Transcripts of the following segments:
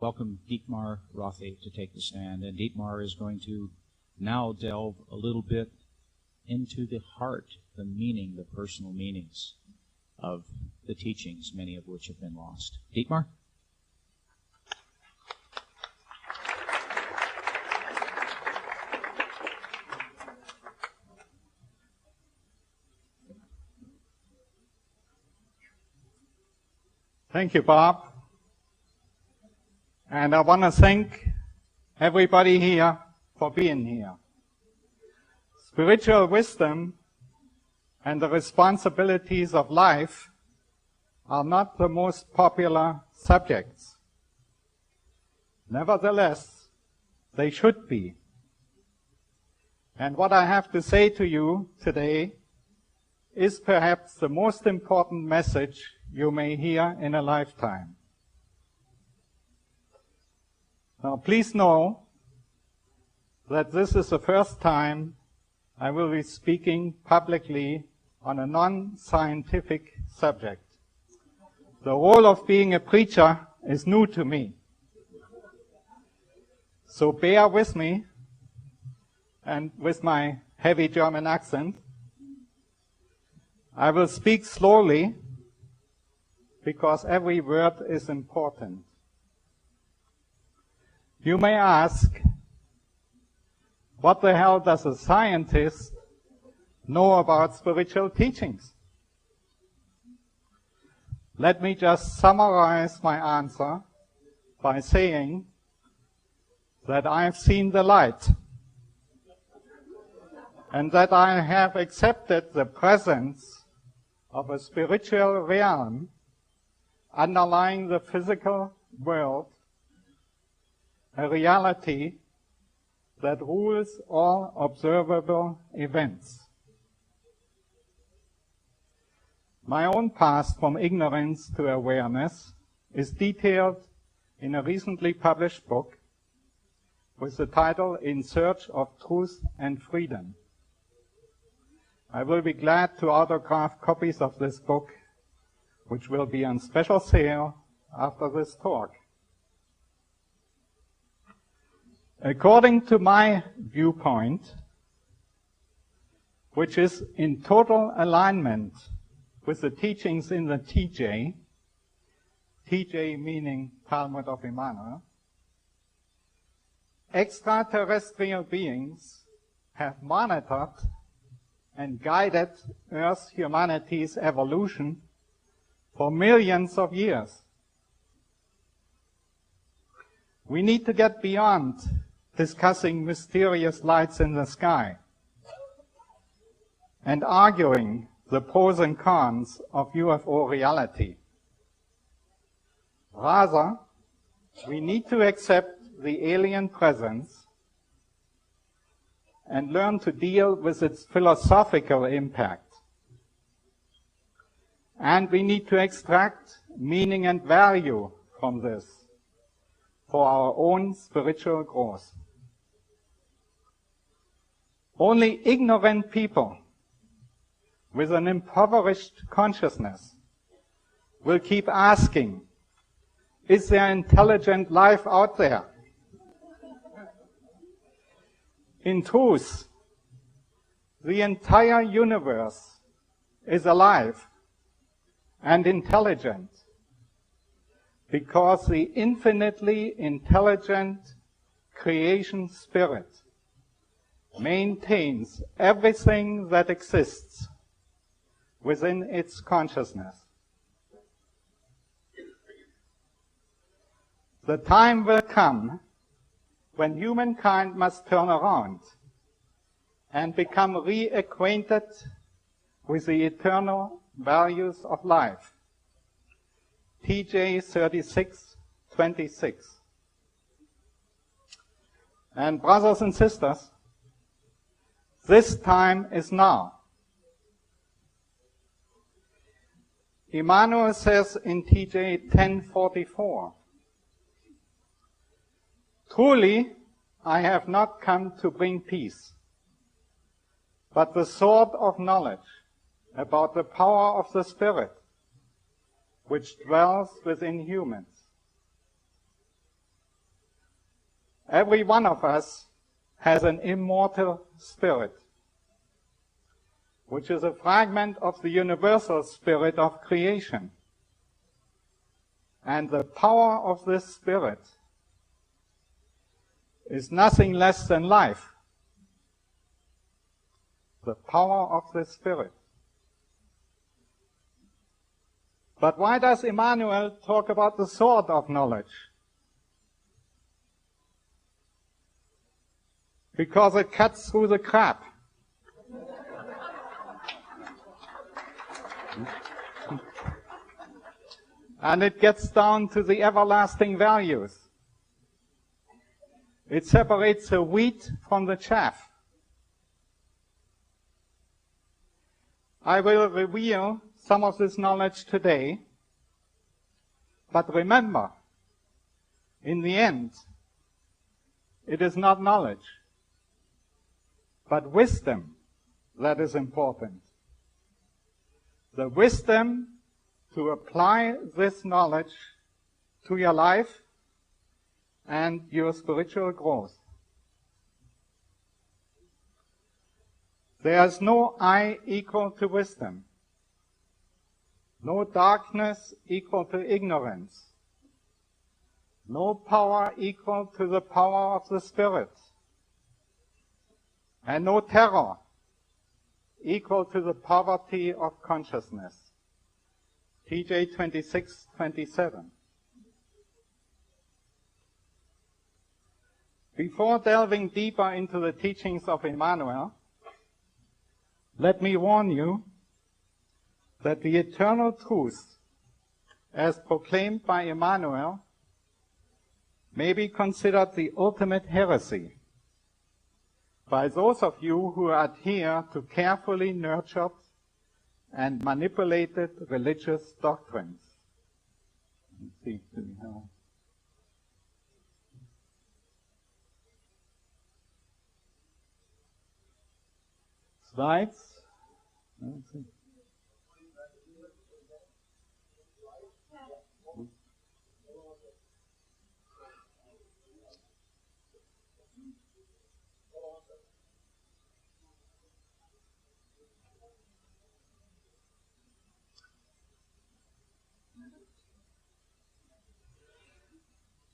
welcome Dietmar Rothe to take the stand. And Dietmar is going to now delve a little bit into the heart, the meaning, the personal meanings of the teachings, many of which have been lost. Dietmar? Thank you, Bob. And I want to thank everybody here for being here. Spiritual wisdom and the responsibilities of life are not the most popular subjects. Nevertheless, they should be. And what I have to say to you today is perhaps the most important message you may hear in a lifetime. Now, please know that this is the first time I will be speaking publicly on a non-scientific subject. The role of being a preacher is new to me. So bear with me and with my heavy German accent. I will speak slowly because every word is important. You may ask, what the hell does a scientist know about spiritual teachings? Let me just summarize my answer by saying that I've seen the light and that I have accepted the presence of a spiritual realm underlying the physical world, a reality that rules all observable events. My own path from ignorance to awareness is detailed in a recently published book with the title In Search of Truth and Freedom. I will be glad to autograph copies of this book, which will be on special sale after this talk. According to my viewpoint, which is in total alignment with the teachings in the TJ meaning Talmud of Immanuel, extraterrestrial beings have monitored and guided Earth's humanity's evolution for millions of years. We need to get beyond discussing mysterious lights in the sky and arguing the pros and cons of UFO reality. Rather, we need to accept the alien presence and learn to deal with its philosophical impact. And we need to extract meaning and value from this for our own spiritual growth. Only ignorant people with an impoverished consciousness will keep asking, is there intelligent life out there? In truth, the entire universe is alive and intelligent because the infinitely intelligent creation spirit maintains everything that exists within its consciousness. The time will come when humankind must turn around and become reacquainted with the eternal values of life. TJ 36:26. And brothers and sisters, this time is now. Immanuel says in TJ 10:44, truly, I have not come to bring peace, but the sword of knowledge about the power of the Spirit, which dwells within humans. Every one of us has an immortal spirit, which is a fragment of the universal spirit of creation. And the power of this spirit is nothing less than life. The power of this spirit. But why does Emmanuel talk about the sword of knowledge? Because it cuts through the crap. And it gets down to the everlasting values. It separates the wheat from the chaff. I will reveal some of this knowledge today, but remember, in the end, it is not knowledge, but wisdom that is important. The wisdom to apply this knowledge to your life and your spiritual growth. There is no I equal to wisdom, no darkness equal to ignorance, no power equal to the power of the Spirit, and no terror equal to the poverty of consciousness. TJ 26:27. Before delving deeper into the teachings of Emmanuel, let me warn you that the eternal truth, as proclaimed by Emmanuel, may be considered the ultimate heresy by those of you who adhere to carefully nurtured and manipulated religious doctrines. Let's see, do we have slides? Let's see.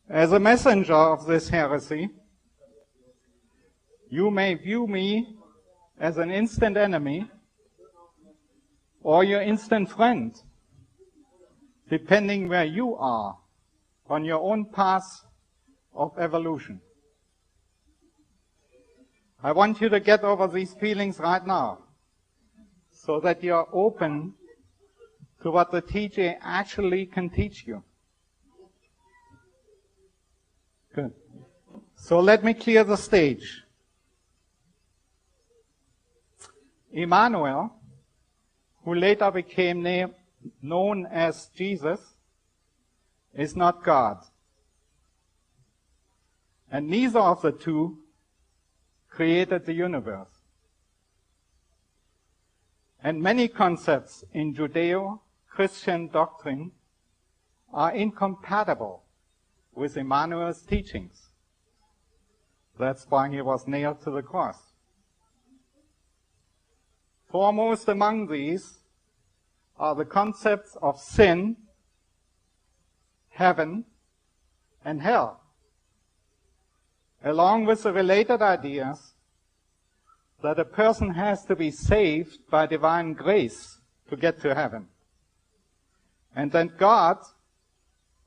As a messenger of this heresy, you may view me as an instant enemy or your instant friend, depending where you are on your own path of evolution. I want you to get over these feelings right now, so that you're open to what the TJ actually can teach you. Good. So let me clear the stage. Emmanuel, who later became known as Jesus, is not God. And neither of the two created the universe. And many concepts in Judeo-Christian doctrine are incompatible with Emmanuel's teachings. That's why he was nailed to the cross. Foremost among these are the concepts of sin, heaven, and hell, along with the related ideas that a person has to be saved by divine grace to get to heaven, and then God,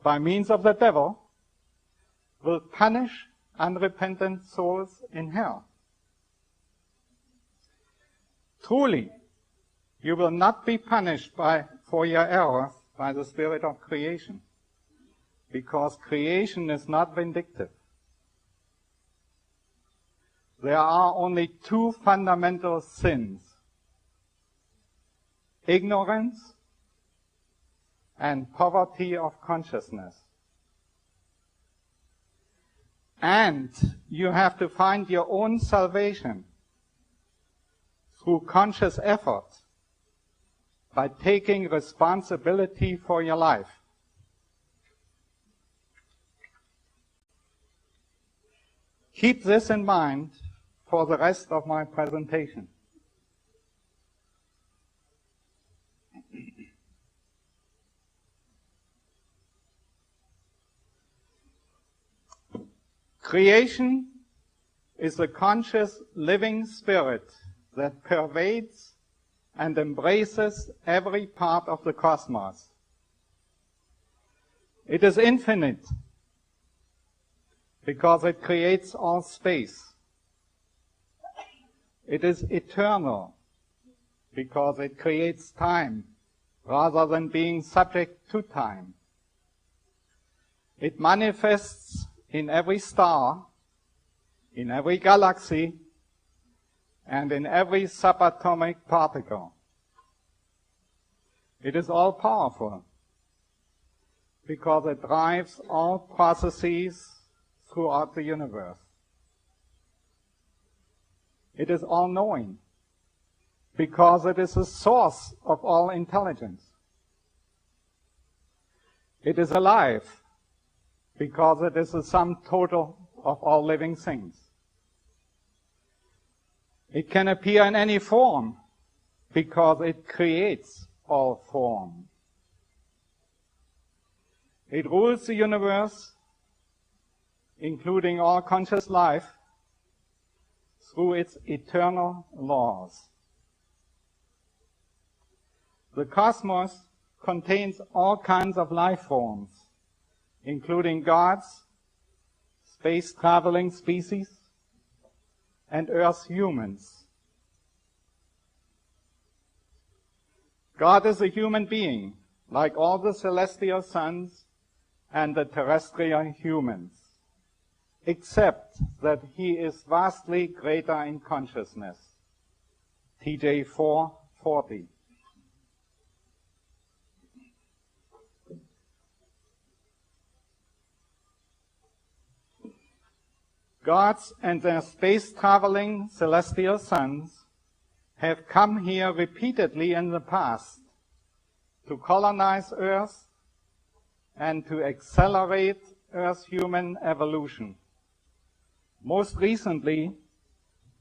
by means of the devil, will punish unrepentant souls in hell. Truly, you will not be punished for your errors by the spirit of creation, because creation is not vindictive. There are only two fundamental sins: ignorance and poverty of consciousness. And you have to find your own salvation through conscious effort by taking responsibility for your life. Keep this in mind for the rest of my presentation. Creation is a conscious living spirit that pervades and embraces every part of the cosmos. It is infinite because it creates all space. It is eternal because it creates time rather than being subject to time. It manifests in every star, in every galaxy, and in every subatomic particle. It is all-powerful because it drives all processes throughout the universe. It is all-knowing because it is the source of all intelligence. It is alive because it is the sum total of all living things. It can appear in any form because it creates all form. It rules the universe, including all conscious life, through its eternal laws. The cosmos contains all kinds of life forms, including gods, space-traveling species, and Earth humans. God is a human being, like all the celestial sons and the terrestrial humans, except that he is vastly greater in consciousness. TJ 4:40. Gods and their space-traveling celestial sons have come here repeatedly in the past to colonize Earth and to accelerate Earth's human evolution. Most recently,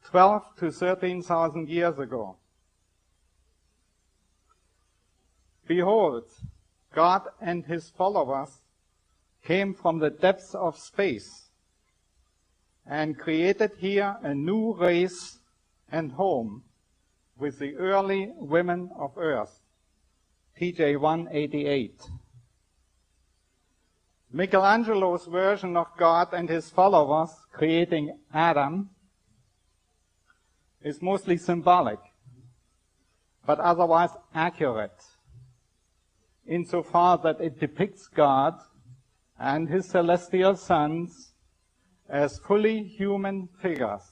12 to 13,000 years ago. Behold, God and his followers came from the depths of space and created here a new race and home with the early women of Earth. TJ 188. Michelangelo's version of God and his followers creating Adam is mostly symbolic, but otherwise accurate, insofar that it depicts God and his celestial sons as fully human figures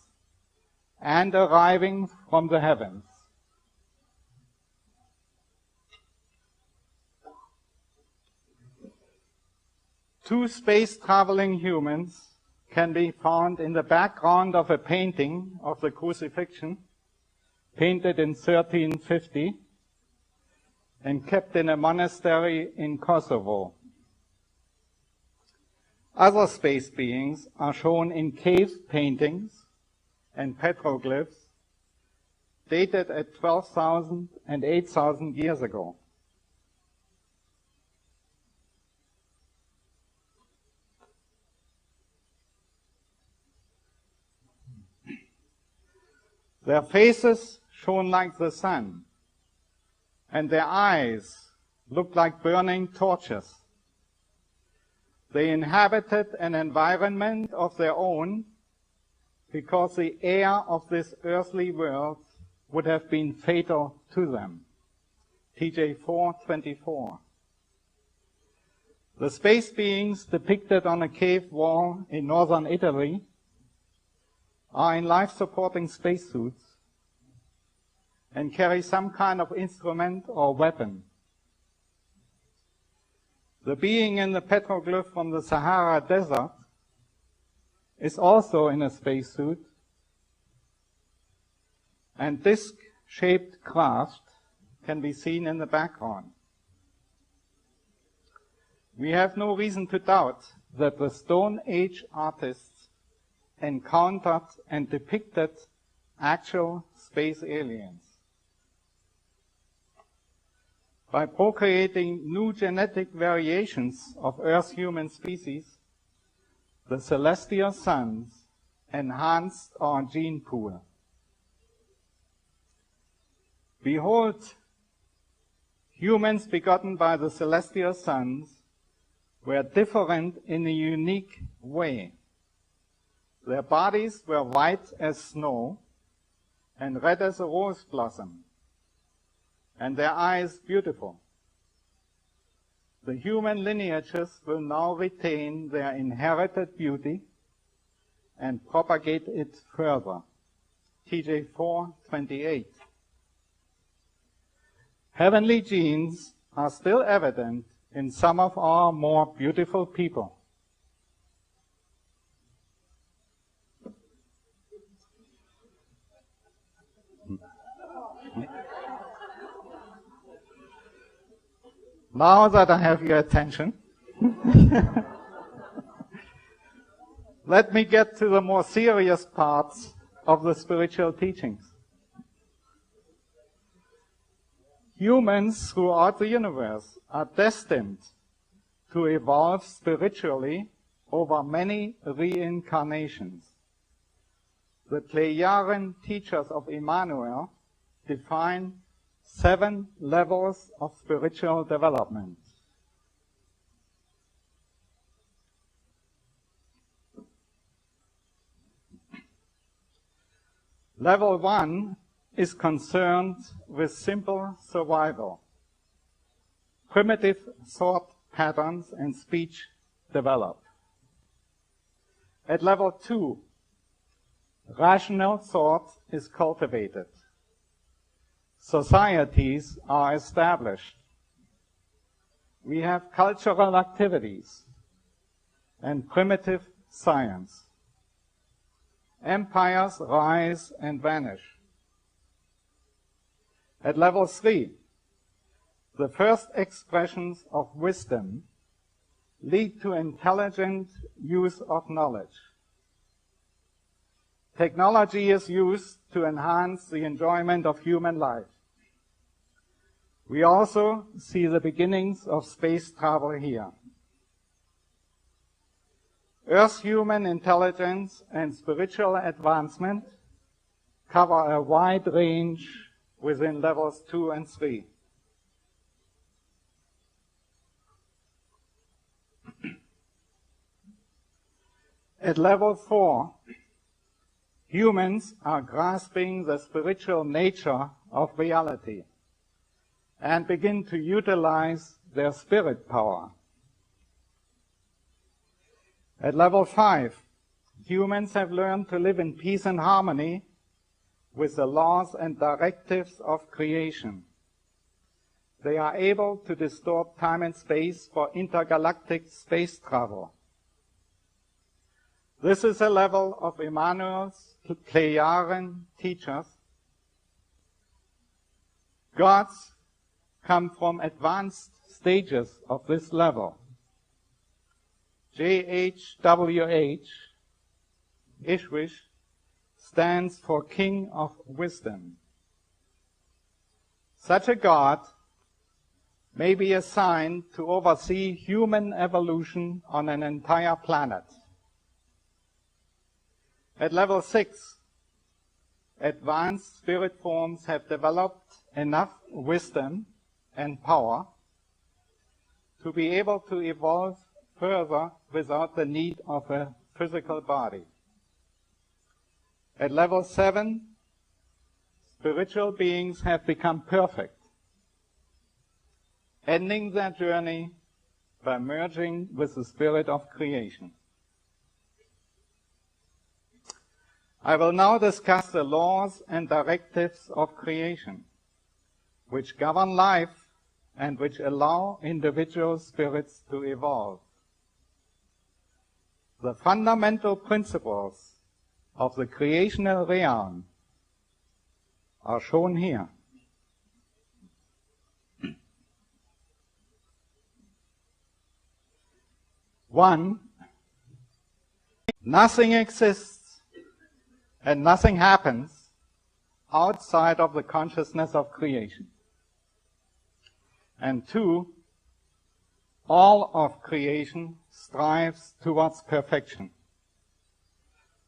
and arriving from the heavens. Two space-traveling humans can be found in the background of a painting of the Crucifixion, painted in 1350 and kept in a monastery in Kosovo. Other space beings are shown in cave paintings and petroglyphs dated at 12,000 and 8,000 years ago. Their faces shone like the sun, and their eyes looked like burning torches. They inhabited an environment of their own because the air of this earthly world would have been fatal to them. TJ 4:24. The space beings depicted on a cave wall in northern Italy are in life-supporting spacesuits and carry some kind of instrument or weapon. The being in the petroglyph from the Sahara Desert is also in a spacesuit, and disc-shaped craft can be seen in the background. We have no reason to doubt that the Stone Age artists encountered and depicted actual space aliens. By procreating new genetic variations of Earth's human species, the celestial sons enhanced our gene pool. Behold, humans begotten by the celestial sons were different in a unique way. Their bodies were white as snow and red as a rose blossom, and their eyes beautiful. The human lineages will now retain their inherited beauty and propagate it further. TJ 4:28. Heavenly genes are still evident in some of our more beautiful people. Now that I have your attention, let me get to the more serious parts of the spiritual teachings. Humans throughout the universe are destined to evolve spiritually over many reincarnations. The Pleiadian teachers of Emmanuel define 7 levels of spiritual development. Level 1 is concerned with simple survival. Primitive thought patterns and speech develop. At level 2, rational thought is cultivated. Societies are established. We have cultural activities and primitive science. Empires rise and vanish. At level 3, the first expressions of wisdom lead to intelligent use of knowledge. Technology is used to enhance the enjoyment of human life. We also see the beginnings of space travel here. Earth's human intelligence and spiritual advancement cover a wide range within levels 2 and 3. At level 4, humans are grasping the spiritual nature of reality and begin to utilize their spirit power. At level 5, humans have learned to live in peace and harmony with the laws and directives of creation. They are able to distort time and space for intergalactic space travel. This is a level of Emmanuel's Pleiadian teachers. Gods come from advanced stages of this level. JHWH, Ishwish, stands for King of Wisdom. Such a god may be assigned to oversee human evolution on an entire planet. At level 6, advanced spirit forms have developed enough wisdom and power to be able to evolve further without the need of a physical body. At level 7, spiritual beings have become perfect, ending their journey by merging with the spirit of creation. I will now discuss the laws and directives of creation, which govern life and which allow individual spirits to evolve. The fundamental principles of the creational realm are shown here. 1, nothing exists and nothing happens outside of the consciousness of creation. And 2, all of creation strives towards perfection.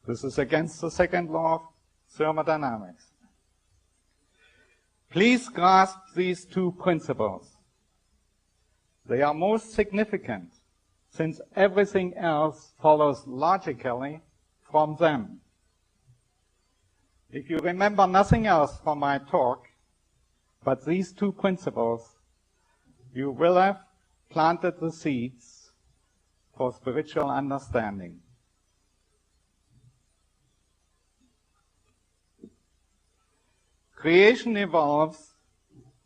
This is against the second law of thermodynamics. Please grasp these 2 principles. They are most significant since everything else follows logically from them. If you remember nothing else from my talk but these 2 principles, you will have planted the seeds for spiritual understanding. Creation evolves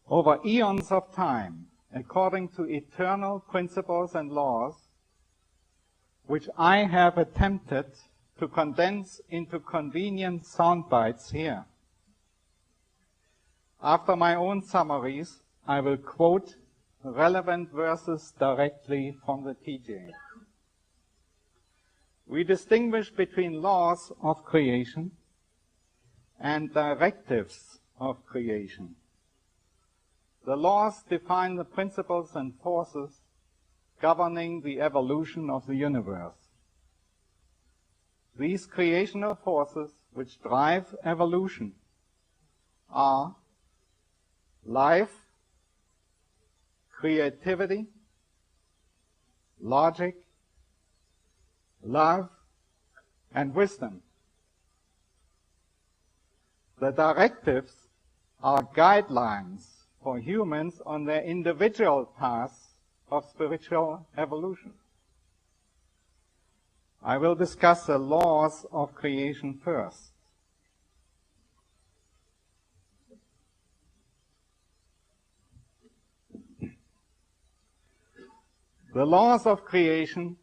over eons of time according to eternal principles and laws, which I have attempted to condense into convenient sound bites here. After my own summaries, I will quote relevant verses directly from the teaching. We distinguish between laws of creation and directives of creation. The laws define the principles and forces governing the evolution of the universe. These creational forces which drive evolution are life, creativity, logic, love, and wisdom. The directives are guidelines for humans on their individual paths of spiritual evolution. I will discuss the laws of creation first. The laws of creation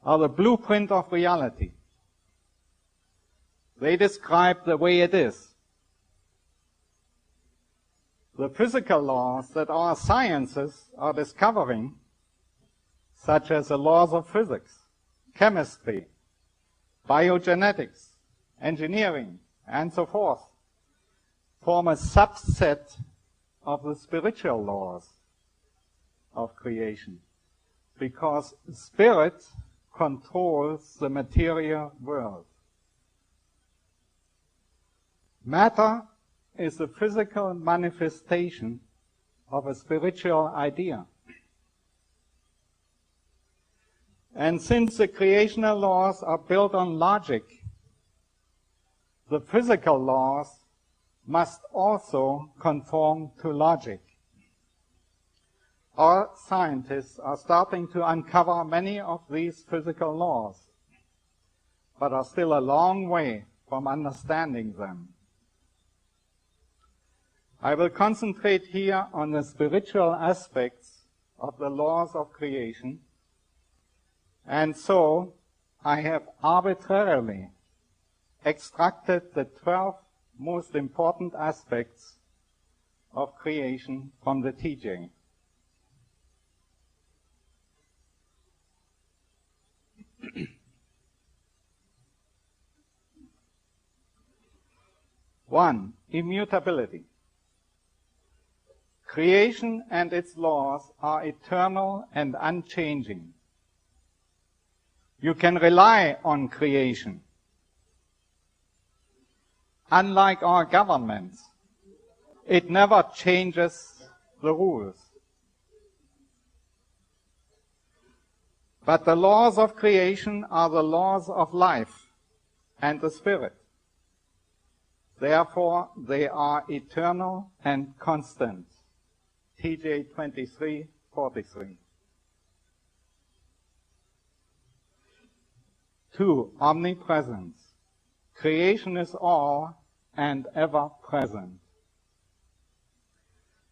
are the blueprint of reality. They describe the way it is. The physical laws that our sciences are discovering, such as the laws of physics, chemistry, biogenetics, engineering, and so forth, form a subset of the spiritual laws of creation, because spirit controls the material world. Matter is the physical manifestation of a spiritual idea. And since the creational laws are built on logic, the physical laws must also conform to logic. Our scientists are starting to uncover many of these physical laws, but are still a long way from understanding them. I will concentrate here on the spiritual aspects of the laws of creation, and so I have arbitrarily extracted the 12 most important aspects of creation from the teaching. One, immutability. Creation and its laws are eternal and unchanging. You can rely on creation. Unlike our governments, it never changes the rules. But the laws of creation are the laws of life and the spirit. Therefore, they are eternal and constant. TJ 23:43. 2, omnipresence. Creation is all and ever present.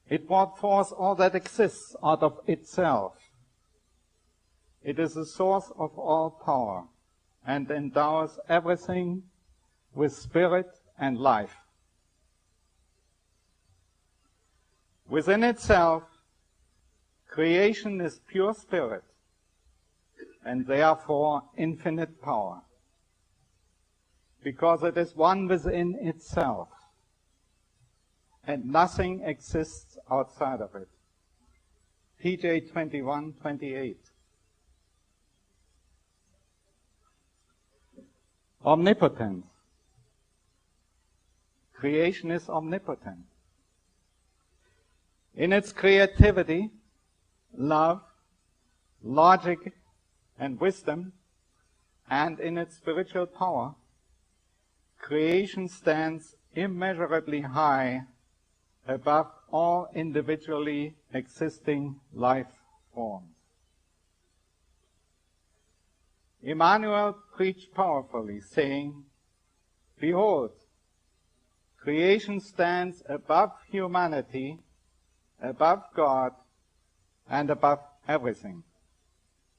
It brought forth all that exists out of itself. It is the source of all power and endows everything with spirit and life. Within itself, creation is pure spirit and therefore infinite power. because it is one within itself, and nothing exists outside of it. TJ 21:28. Omnipotence. Creation is omnipotent. In its creativity, love, logic, and wisdom, and in its spiritual power, creation stands immeasurably high above all individually existing life forms. Emmanuel preached powerfully, saying, "Behold, creation stands above humanity, above God, and above everything."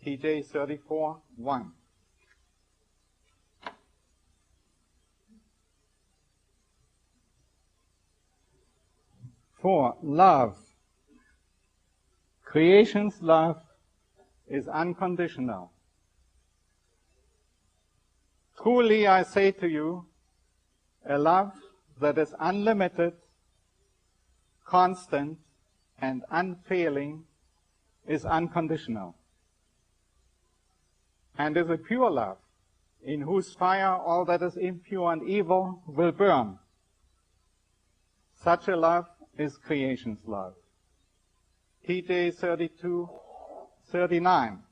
TJ 34:1. For love. Creation's love is unconditional. Truly I say to you, a love that is unlimited, constant, and unfailing is unconditional, and is a pure love, in whose fire all that is impure and evil will burn. Such a love is creation's love. TJ 32:39.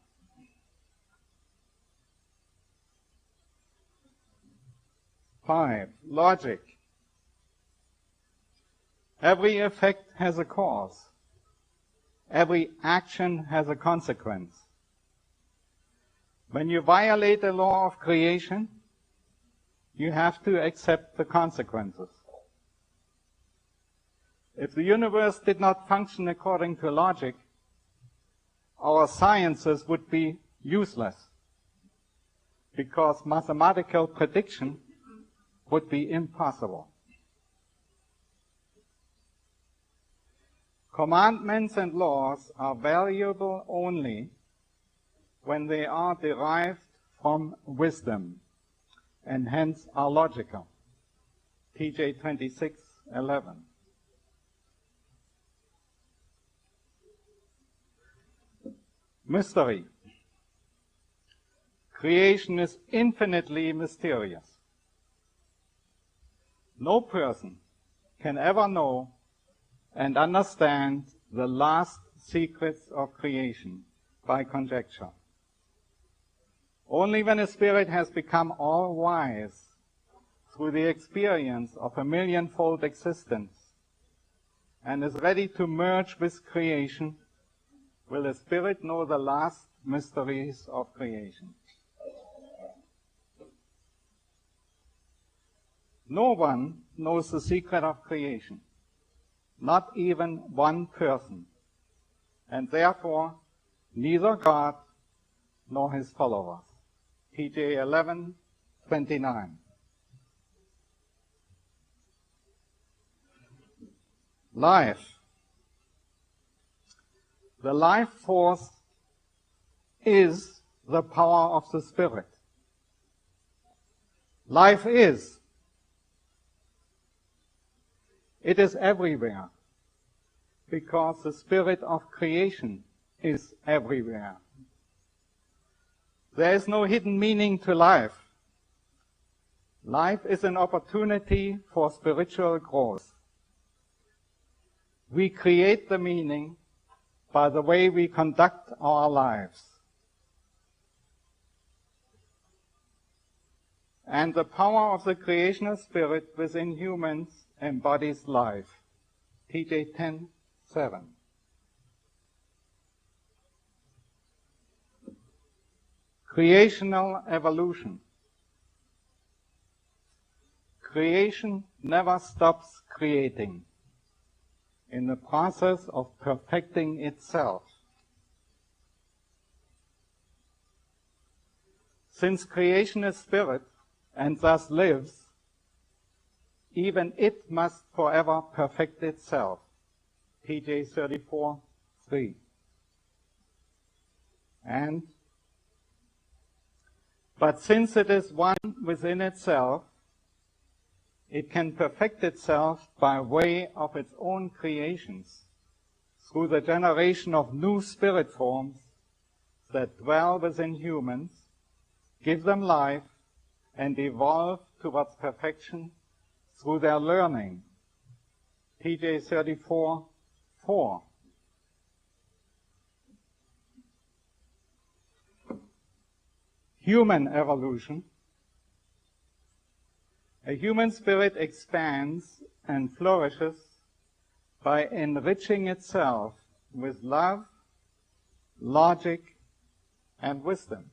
Five, logic. Every effect has a cause. Every action has a consequence. When you violate the law of creation, you have to accept the consequences. If the universe did not function according to logic, our sciences would be useless, because mathematical prediction would be impossible. Commandments and laws are valuable only when they are derived from wisdom, and hence are logical. TJ 26:11. Mystery. Creation is infinitely mysterious. No person can ever know and understand the last secrets of creation by conjecture. Only when a spirit has become all-wise through the experience of a millionfold existence and is ready to merge with creation will a spirit know the last mysteries of creation. No one knows the secret of creation, not even one person, and therefore neither God nor his followers. TJ 11:29. Life. The life force is the power of the Spirit. Life is. It is everywhere, because the spirit of creation is everywhere. There is no hidden meaning to life. Life is an opportunity for spiritual growth. We create the meaning by the way we conduct our lives. And the power of the creational spirit within humans embodies life. TJ 10:7. Creational evolution. Creation never stops creating in the process of perfecting itself. Since creation is spirit and thus lives, even it must forever perfect itself. TJ 34:3. But since it is one within itself it can perfect itself by way of its own creations, through the generation of new spirit forms that dwell within humans, give them life, and evolve towards perfection through their learning. TJ 34:4. Human evolution. A human spirit expands and flourishes by enriching itself with love, logic, and wisdom.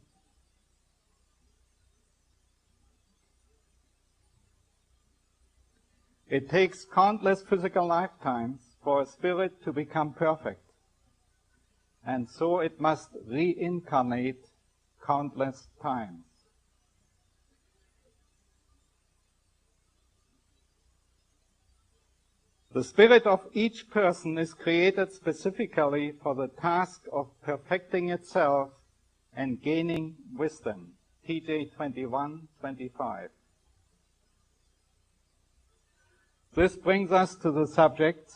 It takes countless physical lifetimes for a spirit to become perfect, and so it must reincarnate countless times. The spirit of each person is created specifically for the task of perfecting itself and gaining wisdom. TJ 21:25. This brings us to the subject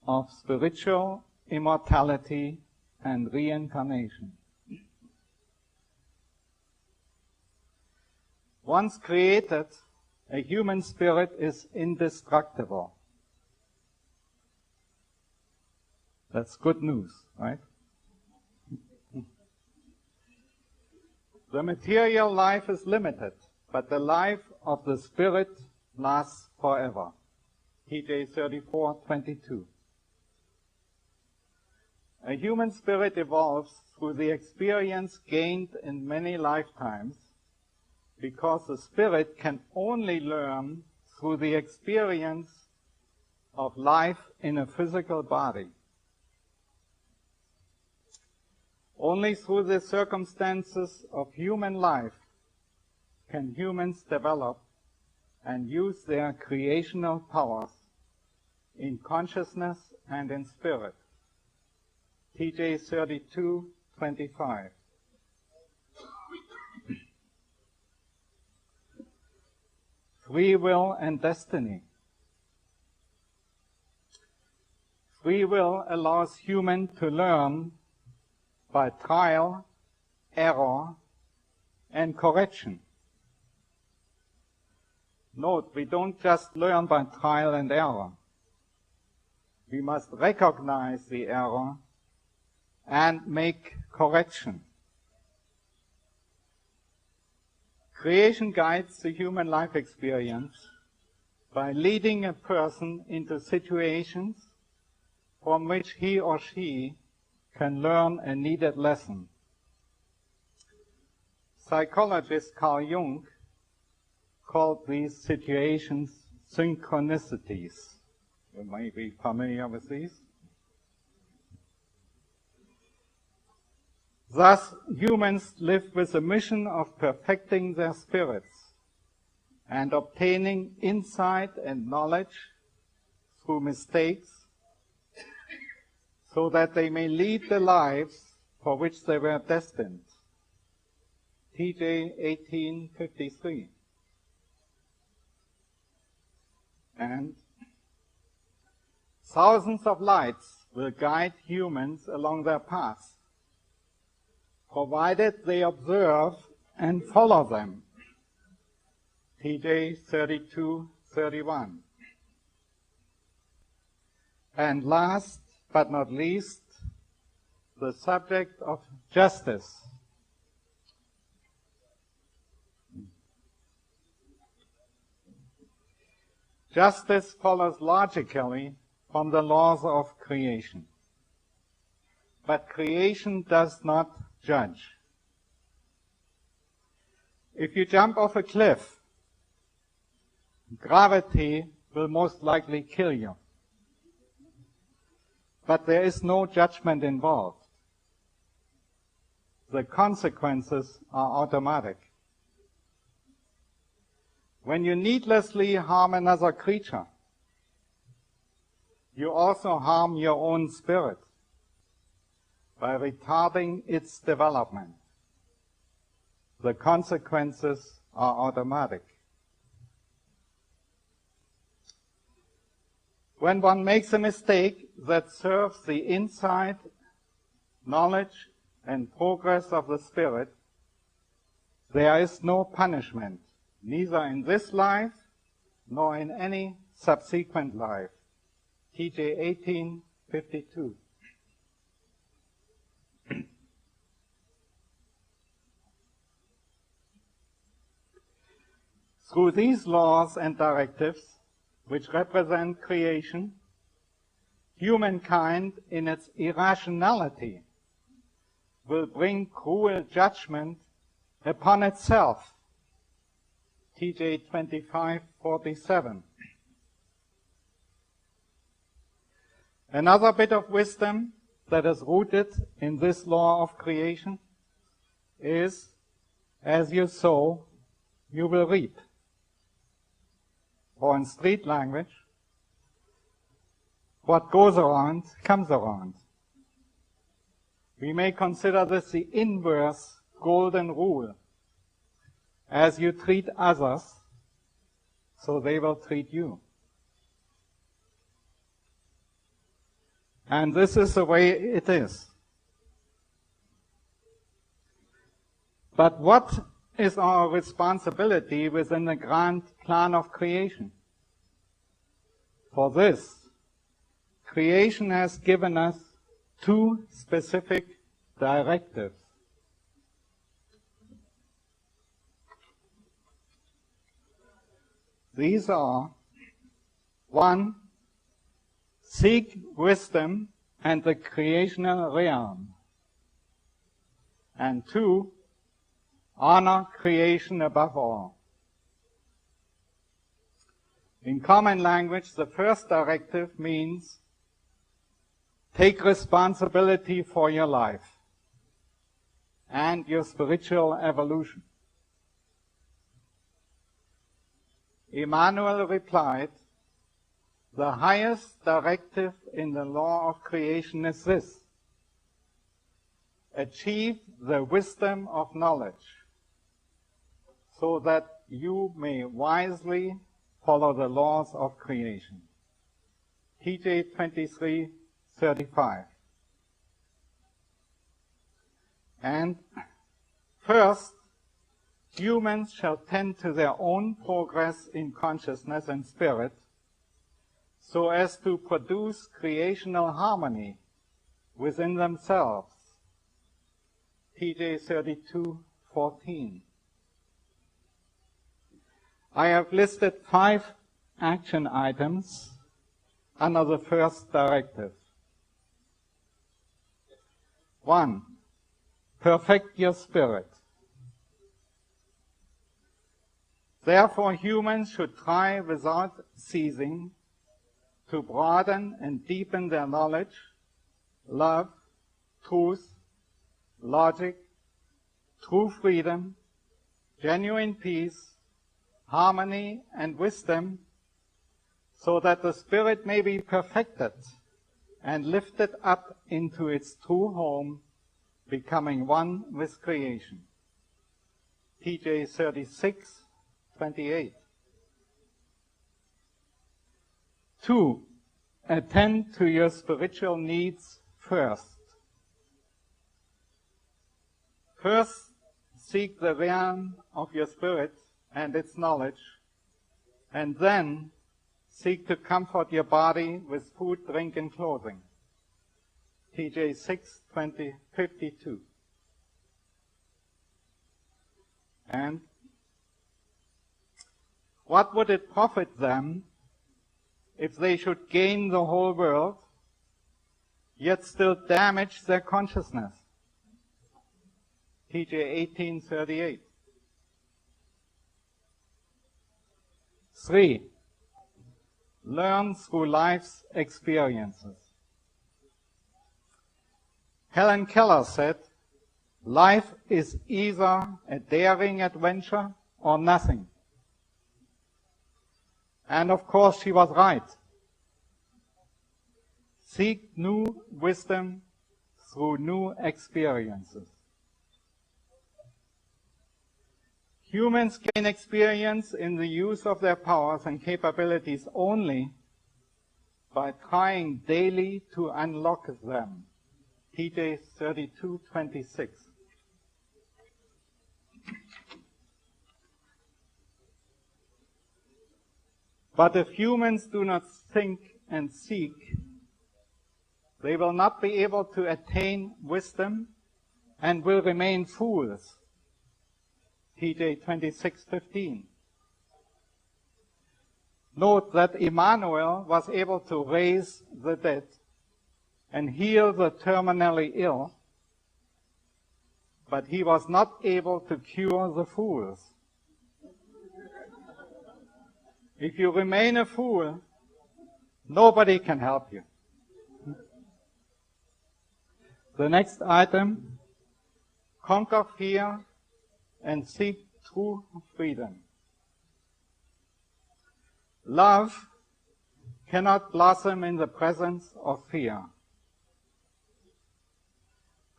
of spiritual immortality and reincarnation. Once created, a human spirit is indestructible. That's good news, right? The material life is limited, but the life of the spirit lasts forever. TJ 34:22. A human spirit evolves through the experience gained in many lifetimes, because the spirit can only learn through the experience of life in a physical body. Only through the circumstances of human life can humans develop and use their creational powers in consciousness and in spirit. TJ 32:25. Free will and destiny. Free will allows human to learn by trial, error, and correction. Note, we don't just learn by trial and error. We must recognize the error and make correction. Creation guides the human life experience by leading a person into situations from which he or she can learn a needed lesson. Psychologist Carl Jung called these situations synchronicities. You may be familiar with these. Thus, humans live with the mission of perfecting their spirits and obtaining insight and knowledge through mistakes, so that they may lead the lives for which they were destined. TJ 18:53. And thousands of lights will guide humans along their path, provided they observe and follow them. TJ 32:31. And last but not least, the subject of justice. Justice follows logically from the laws of creation. But creation does not judge. If you jump off a cliff, gravity will most likely kill you. But there is no judgment involved. The consequences are automatic. When you needlessly harm another creature, you also harm your own spirit by retarding its development. The consequences are automatic. when one makes a mistake that serves the insight, knowledge, and progress of the Spirit, there is no punishment, neither in this life nor in any subsequent life. TJ 18:52. Through these laws and directives, which represent creation, humankind in its irrationality will bring cruel judgment upon itself. TJ 25:47. Another bit of wisdom that is rooted in this law of creation is, as you sow, you will reap. Or in street language, what goes around comes around. We may consider this the inverse golden rule. As you treat others, so they will treat you. And this is the way it is. But what is our responsibility within the grand plan of creation? For this, creation has given us two specific directives. These are: 1, seek wisdom and the creational realm, and 2, honor creation above all. In common language, the first directive means take responsibility for your life and your spiritual evolution. Emmanuel replied, the highest directive in the law of creation is this: achieve the wisdom of knowledge, so that you may wisely follow the laws of creation. TJ 23:35. And first, humans shall tend to their own progress in consciousness and spirit, so as to produce creational harmony within themselves. TJ 32:14. I have listed 5 action items under the first directive. 1, perfect your spirit. Therefore, humans should try without ceasing to broaden and deepen their knowledge, love, truth, logic, true freedom, genuine peace, harmony, and wisdom, so that the spirit may be perfected and lifted up into its true home, becoming one with creation. TJ 36:28. 2, attend to your spiritual needs first. First, seek the realm of your spirit and its knowledge, and then seek to comfort your body with food, drink, and clothing. TJ 6:52. And what would it profit them if they should gain the whole world, yet still damage their consciousness? TJ 18:38. 3, learn through life's experiences. Helen Keller said, life is either a daring adventure or nothing. And of course she was right. Seek new wisdom through new experiences. Humans gain experience in the use of their powers and capabilities only by trying daily to unlock them. TJ 32:26. But if humans do not think and seek, they will not be able to attain wisdom and will remain fools. TJ 26:15. Note that Emmanuel was able to raise the dead and heal the terminally ill, but he was not able to cure the fools. If you remain a fool, nobody can help you. The next item, conquer fear and seek true freedom. Love cannot blossom in the presence of fear.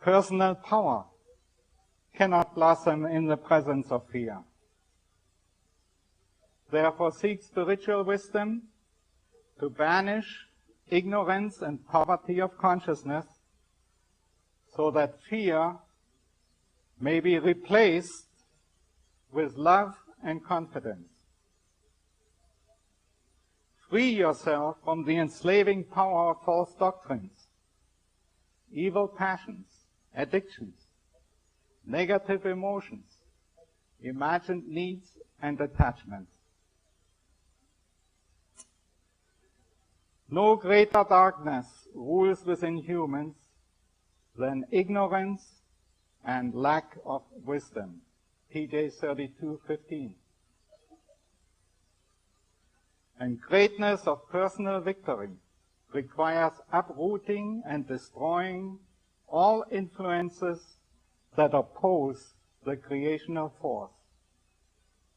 Personal power cannot blossom in the presence of fear. Therefore, seek spiritual wisdom to banish ignorance and poverty of consciousness so that fear may be replaced with love and confidence. Free yourself from the enslaving power of false doctrines, evil passions, addictions, negative emotions, imagined needs, and attachments. No greater darkness rules within humans than ignorance and lack of wisdom. TJ 32:15. And greatness of personal victory requires uprooting and destroying all influences that oppose the creational force.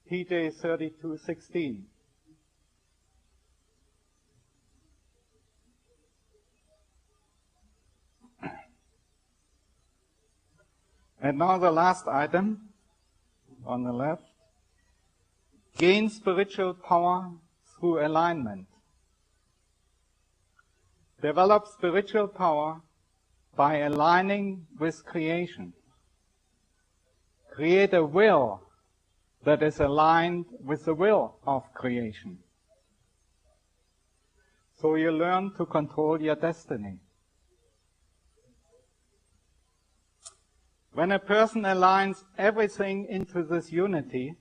TJ 32:16. And now the last item on the left. Gain spiritual power through alignment. Develop spiritual power by aligning with creation. Create a will that is aligned with the will of creation. So you learn to control your destiny. When a person aligns everything into this unity,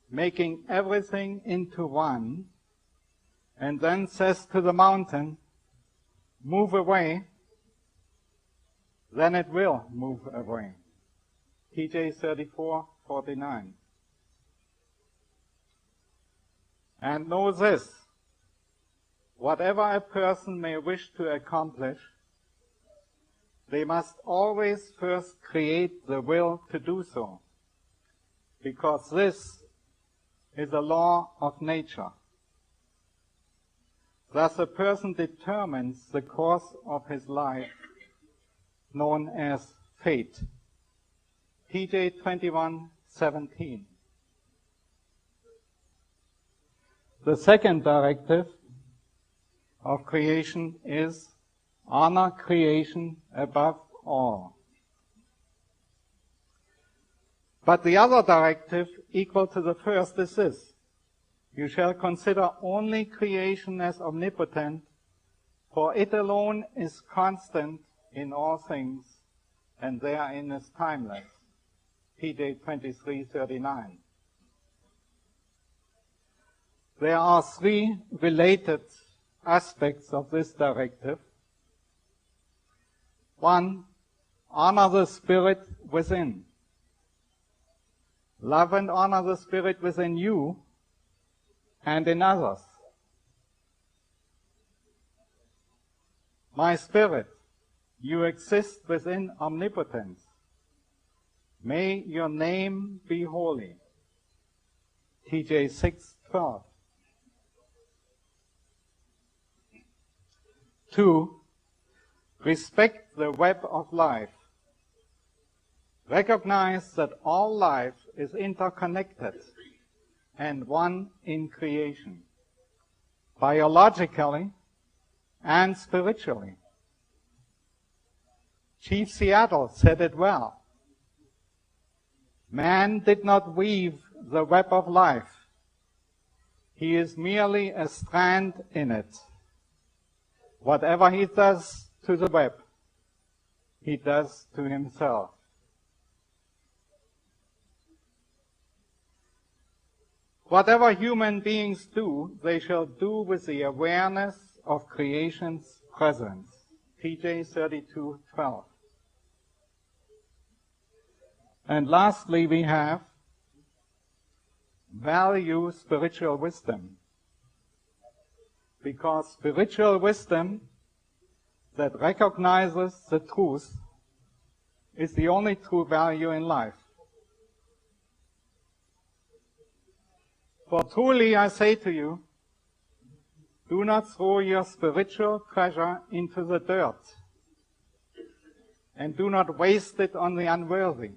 making everything into one, and then says to the mountain, move away, then it will move away. TJ 34:49. And know this, whatever a person may wish to accomplish, they must always first create the will to do so, because this is a law of nature. Thus a person determines the course of his life, known as fate. TJ 21:17. The second directive of creation is honor creation above all. But the other directive, equal to the first, is this: you shall consider only creation as omnipotent, for it alone is constant in all things, and therein is timeless. TJ 23:39. There are three related aspects of this directive. One, honor the spirit within. Love and honor the spirit within you and in others. My spirit, you exist within omnipotence. May your name be holy. TJ 6:12. 2. Respect the web of life. Recognize that all life is interconnected and one in creation. Biologically, and spiritually. Chief Seattle said it well. Man did not weave the web of life. He is merely a strand in it. Whatever he does to the web, he does to himself. Whatever human beings do, they shall do with the awareness of creation's presence. TJ 32:12. And lastly, we have value spiritual wisdom. Because spiritual wisdom that recognizes the truth is the only true value in life. For truly I say to you, do not throw your spiritual treasure into the dirt, and do not waste it on the unworthy,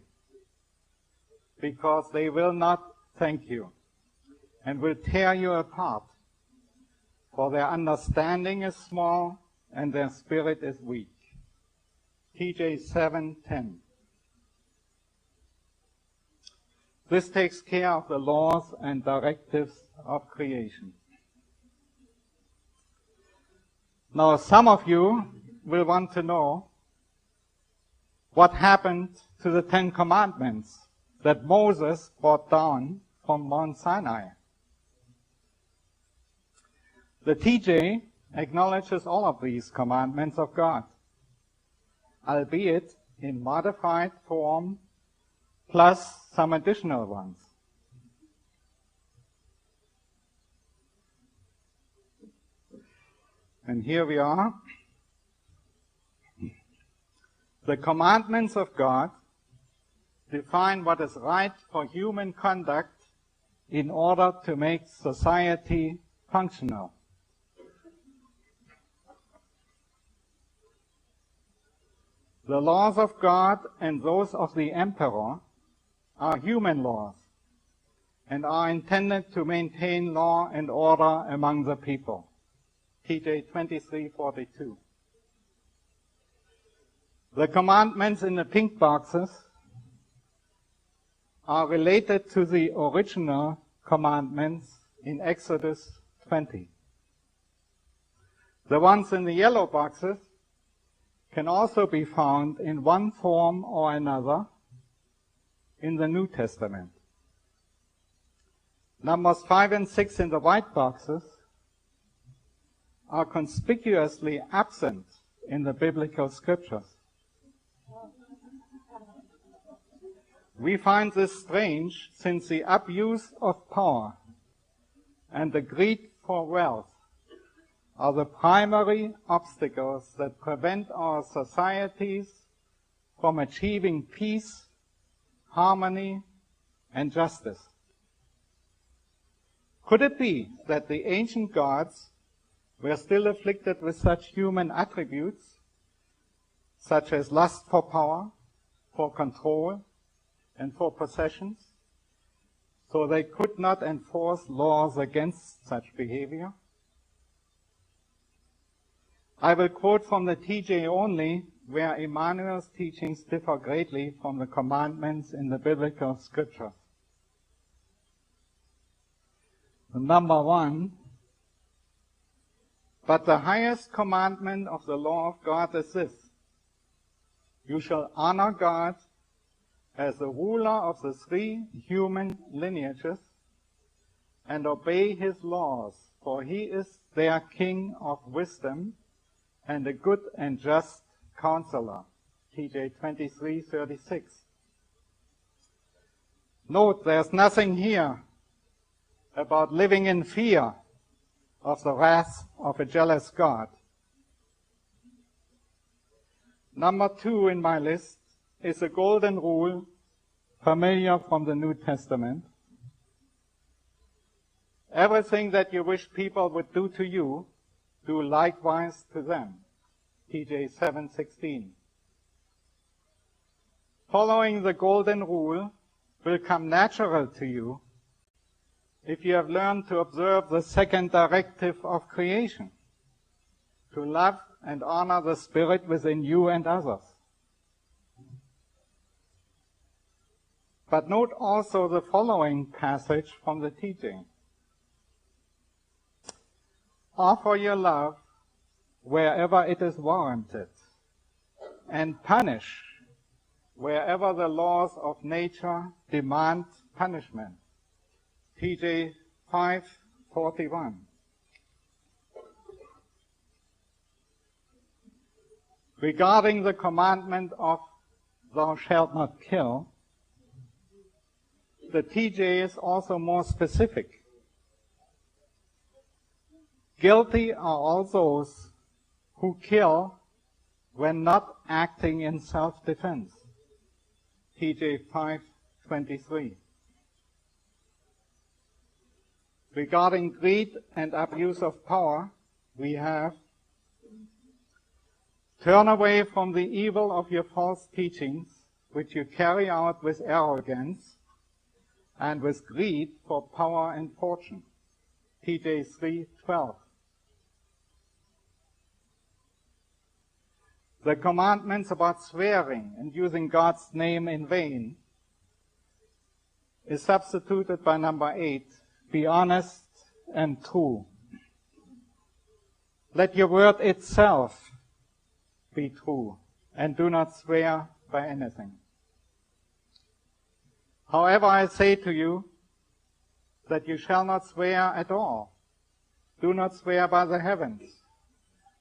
because they will not thank you, and will tear you apart, for their understanding is small, and their spirit is weak. TJ 7:10. This takes care of the laws and directives of creation. Now, some of you will want to know what happened to the 10 Commandments that Moses brought down from Mount Sinai. The TJ acknowledges all of these commandments of God, albeit in modified form, plus some additional ones. And here we are. The commandments of God define what is right for human conduct in order to make society functional. The laws of God and those of the emperor are human laws and are intended to maintain law and order among the people. TJ 23:42. The commandments in the pink boxes are related to the original commandments in Exodus 20. The ones in the yellow boxes can also be found in one form or another in the New Testament. Numbers 5 and 6 in the white boxes are conspicuously absent in the biblical scriptures. We find this strange since the abuse of power and the greed for wealth are the primary obstacles that prevent our societies from achieving peace, harmony, and justice. Could it be that the ancient gods were still afflicted with such human attributes, such as lust for power, for control, and for possessions, so they could not enforce laws against such behavior? I will quote from the TJ only, where Emmanuel's teachings differ greatly from the commandments in the biblical scriptures. Number 1, but the highest commandment of the law of God is this: you shall honor God as the ruler of the 3 human lineages and obey his laws, for he is their king of wisdom and a good and just counselor. TJ 23:36. Note, there's nothing here about living in fear of the wrath of a jealous God. Number 2 in my list is a golden rule, familiar from the New Testament. Everything that you wish people would do to you, do likewise to them. TJ 7:16. Following the golden rule will come natural to you if you have learned to observe the second directive of creation, to love and honor the Spirit within you and others. But note also the following passage from the teaching. Offer your love wherever it is warranted, and punish wherever the laws of nature demand punishment. TJ 5:41. Regarding the commandment of thou shalt not kill, the TJ is also more specific. Guilty are all those who kill when not acting in self-defense. TJ 5:23. Regarding greed and abuse of power, we have: turn away from the evil of your false teachings, which you carry out with arrogance and with greed for power and fortune. TJ 3:12. The commandments about swearing and using God's name in vain is substituted by number 8, be honest and true. Let your word itself be true, and do not swear by anything. However, I say to you that you shall not swear at all. Do not swear by the heavens,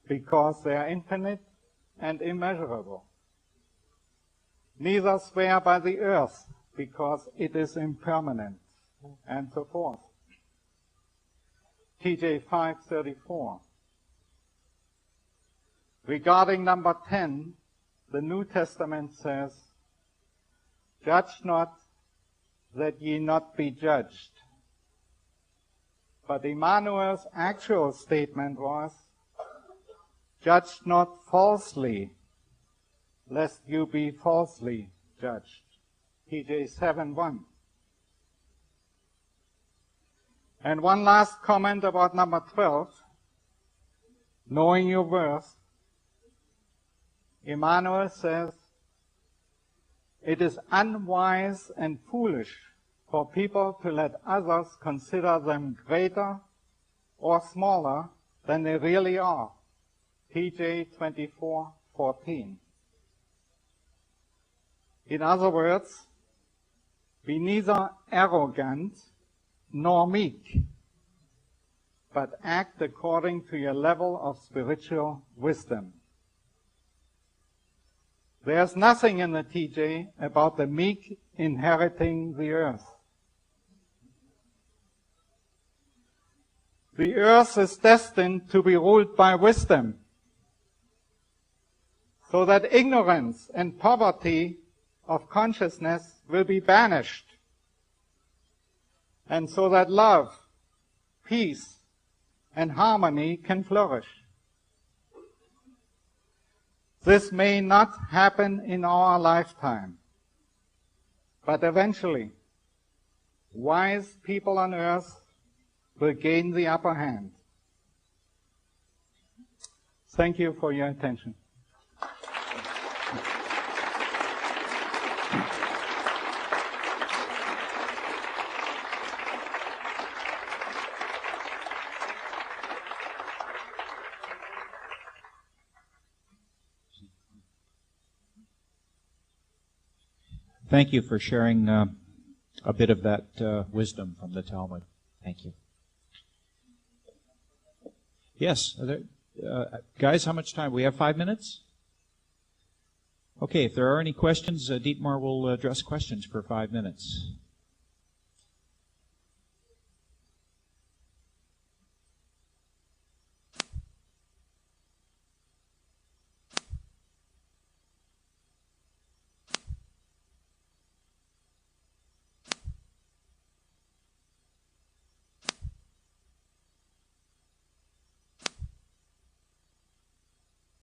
because they are infinite and immeasurable. Neither swear by the earth, because it is impermanent, and so forth. TJ 5:34. Regarding number 10, the New Testament says, judge not that ye not be judged. But Emmanuel's actual statement was, judge not falsely, lest you be falsely judged. TJ 7:1. And one last comment about number 12, knowing your worth. Emmanuel says, it is unwise and foolish for people to let others consider them greater or smaller than they really are. TJ 24:14. In other words, be neither arrogant nor meek, but act according to your level of spiritual wisdom. There's nothing in the TJ about the meek inheriting the earth. The earth is destined to be ruled by wisdom, so that ignorance and poverty of consciousness will be banished, and so that love, peace, and harmony can flourish. This may not happen in our lifetime, but eventually, wise people on earth will gain the upper hand. Thank you for your attention. Thank you for sharing a bit of that wisdom from the Talmud. Thank you. Yes, guys, how much time? We have 5 minutes? Okay, if there are any questions, Dietmar will address questions for 5 minutes.